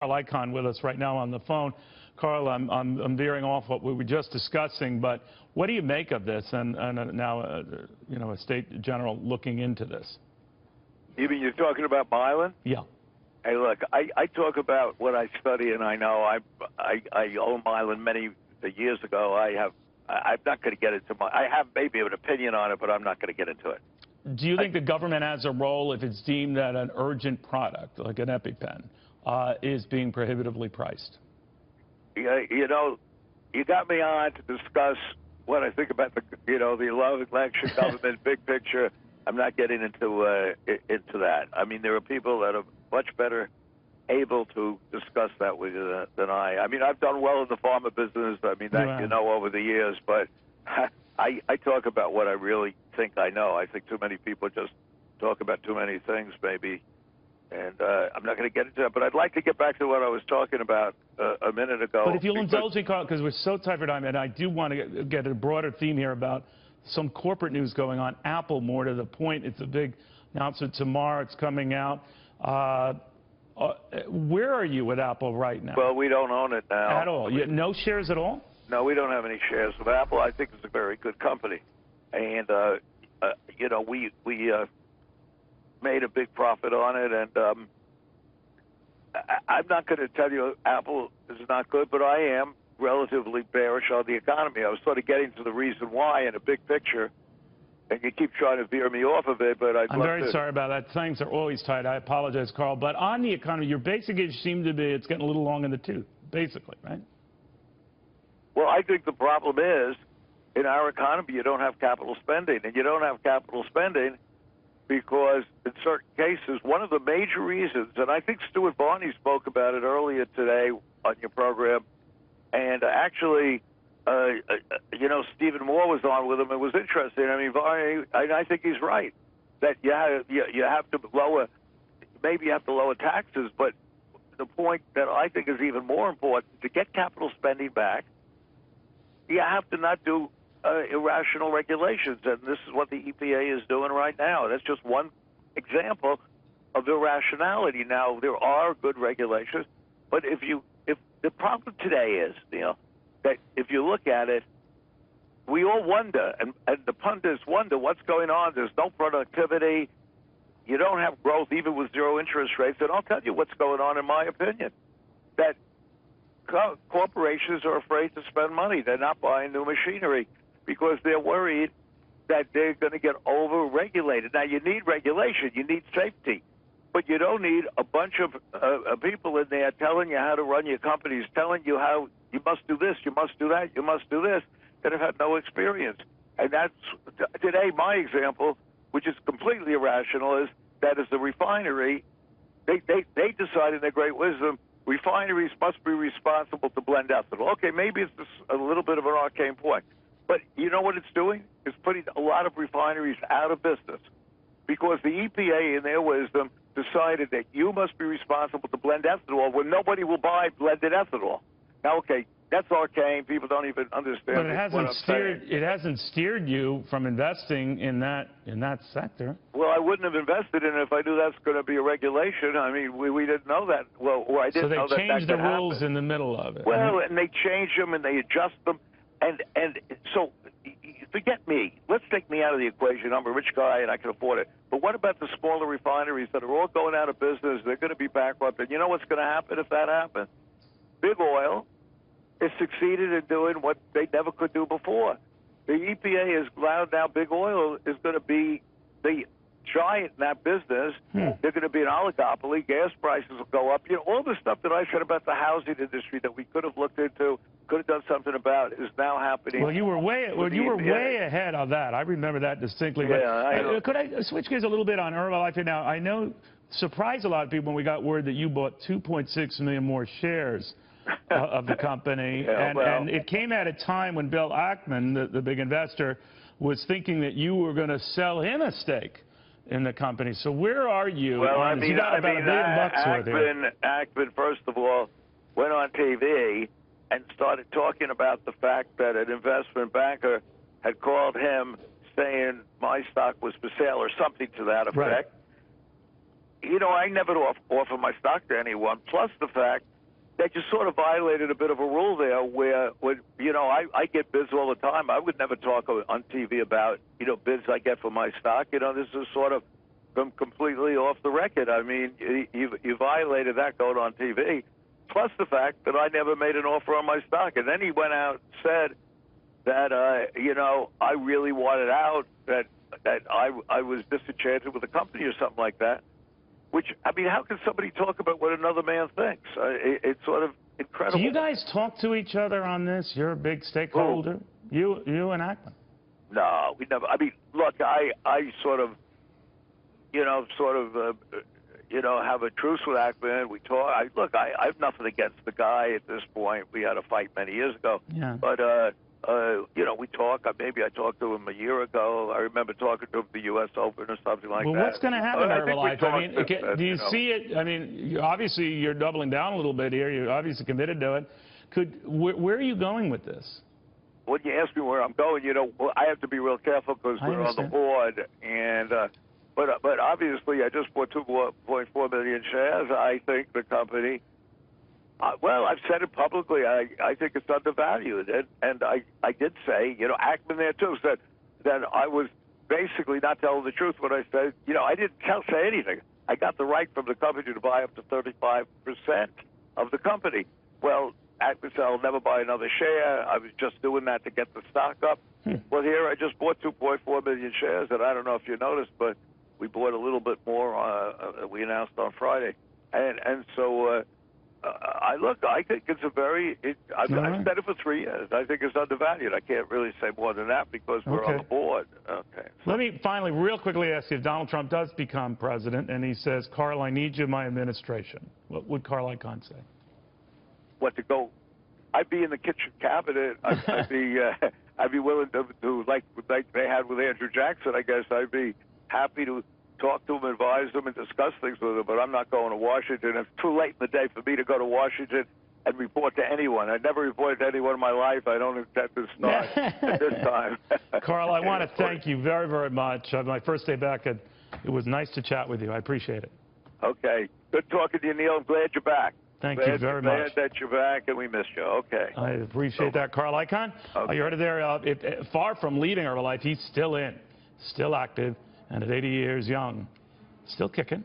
Carl Ichan with us right now on the phone. Carl, I'm veering off what we were just discussing, but what do you make of this? And now, you know, a state general looking into this. You mean you're talking about Milan? Yeah. Hey, look, I talk about what I study, and I know I owned Milan many years ago. I'm not going to get into I have maybe an opinion on it, but I'm not going to get into it. Do you think the government has a role if it's deemed that an urgent product, like an EpiPen, is being prohibitively priced? You know, you got me on to discuss what I think about the 11th election, government, big picture. I'm not getting into that. I mean, there are people that are much better able to discuss that with you than I. I mean, I've done well in the pharma business. I mean, that you know over the years, but I talk about what I really think I know. I think too many people just talk about too many things, maybe, and I'm not going to get into that. But I'd like to get back to what I was talking about a minute ago. But if you'll indulge me, Carl, because we're so tight for time, and I do want to get a broader theme here about some corporate news going on. Apple, more to the point, it's a big announcement tomorrow. It's coming out. Where are you with Apple right now? Well, we don't own it now. At all? No shares at all? No, we don't have any shares of Apple. I think it's a very good company. And, you know, we made a big profit on it. And I'm not going to tell you Apple is not good, but I am relatively bearish on the economy. I was sort of getting to the reason why in a big picture. And you keep trying to veer me off of it, but I'm very sorry about that. Things are always tight. I apologize, Carl. But on the economy, your basic issue seemed to be it's getting a little long in the tooth, basically, right? Well, I think the problem is in our economy you don't have capital spending. And you don't have capital spending because in certain cases, one of the major reasons, and I think Stuart Barney spoke about it earlier today on your program, and actually, you know, Stephen Moore was on with him. It was interesting. I mean, Barney, I think he's right that you have to lower, maybe you have to lower taxes, but the point that I think is even more important, to get capital spending back, you have to not do irrational regulations, and this is what the EPA is doing right now. That's just one example of irrationality. Now, there are good regulations, but if the problem today is, you know, that if you look at it, we all wonder, and the pundits wonder what's going on. There's no productivity. You don't have growth even with zero interest rates. And I'll tell you what's going on, in my opinion, that corporations are afraid to spend money. They're not buying new machinery because they're worried that they're going to get over-regulated. Now, you need regulation. You need safety. But you don't need a bunch of people in there telling you how to run your companies, telling you how you must do this, you must do that, you must do this, that have had no experience. And that's, today, my example, which is completely irrational, is that as the refinery, they decide in their great wisdom, refineries must be responsible to blend ethanol. Okay, maybe it's a little bit of an arcane point. But you know what it's doing? It's putting a lot of refineries out of business because the EPA, in their wisdom, decided that you must be responsible to blend ethanol when nobody will buy blended ethanol. Now, okay, that's arcane. People don't even understand. But it hasn't steered you from investing in that sector. Well, I wouldn't have invested in it if I knew that's going to be a regulation. I mean, we didn't know that. Well, I didn't know that. So they changed the rules in the middle of it. Well, and they change them and they adjust them, and so forget me. Let's take me out of the equation. I'm a rich guy and I can afford it. But what about the smaller refineries that are all going out of business? They're going to be bankrupt. And you know what's going to happen if that happens? Big oil has succeeded in doing what they never could do before. The EPA has allowed now big oil is going to be the giant in that business. They're going to be an oligopoly. Gas prices will go up. You know, all the stuff that I said about the housing industry that we could have looked into, could have done something about, is now happening. Well, you were way ahead of that. I remember that distinctly. Yeah, could I switch gears a little bit on Herbalife now? I know surprised a lot of people when we got word that you bought 2.6 million more shares of the company, and it came at a time when Bill Ackman, the big investor, was thinking that you were going to sell him a stake in the company. So where are you? Well, I mean, you got about $1 billion worth here. Ackman, first of all, went on TV and started talking about the fact that an investment banker had called him saying my stock was for sale or something to that effect. Right. You know, I never offer my stock to anyone, plus the fact they just sort of violated a bit of a rule there where, you know, I get bids all the time. I would never talk on TV about, you know, bids I get for my stock. You know, this is sort of completely off the record. I mean, you violated that going on TV, plus the fact that I never made an offer on my stock. And then he went out and said that, you know, I really wanted out, that I was disenchanted with the company or something like that. Which, I mean, how can somebody talk about what another man thinks? It's sort of incredible. Do you guys talk to each other on this? You're a big stakeholder. You and Icahn. No, we never. I mean, look, I sort of, you know, have a truce with Icahn. We talk. I have nothing against the guy at this point. We had a fight many years ago. Yeah. But you know, we talk. Maybe I talked to him a year ago. I remember talking to him at the U.S. Open or something like that. Well, what's going to happen in Herbalife? I mean, do you see it? I mean, obviously you're doubling down a little bit here. You're obviously committed to it. Where are you going with this? When you ask me where I'm going, you know, I have to be real careful because we're on the board. And but obviously, I just bought 2.4 million shares. I think the company. Well, I've said it publicly. I think it's undervalued, and I did say, you know, Icahn there too said that I was basically not telling the truth when I said, you know, I didn't say anything. I got the right from the company to buy up to 35% of the company. Well, Icahn said I'll never buy another share. I was just doing that to get the stock up. Well, here I just bought 2.4 million shares, and I don't know if you noticed, but we bought a little bit more. We announced on Friday, and so. I think it's a very. I've said it for 3 years. I think it's undervalued. I can't really say more than that because we're on the board. Okay. Let me finally, real quickly, ask you: if Donald Trump does become president and he says, "Carl, I need you in my administration," what would Carl Ichan say? What to go? I'd be in the kitchen cabinet. I'd be willing to like they had with Andrew Jackson. I guess I'd be happy to talk to him, advise him, and discuss things with him, but I'm not going to Washington. It's too late in the day for me to go to Washington and report to anyone. I never reported to anyone in my life. I don't intend to start at this time. Carl, I want to thank you very, very much. My first day back, it was nice to chat with you. I appreciate it. Okay. Good talking to you, Neil. I'm glad you're back. Thank you very much. Glad that you're back, and we missed you. Okay. I appreciate that, Carl Ichan. Okay. You heard it there. Far from leaving Herbalife, he's still in, still active, and at 80 years young, still kicking.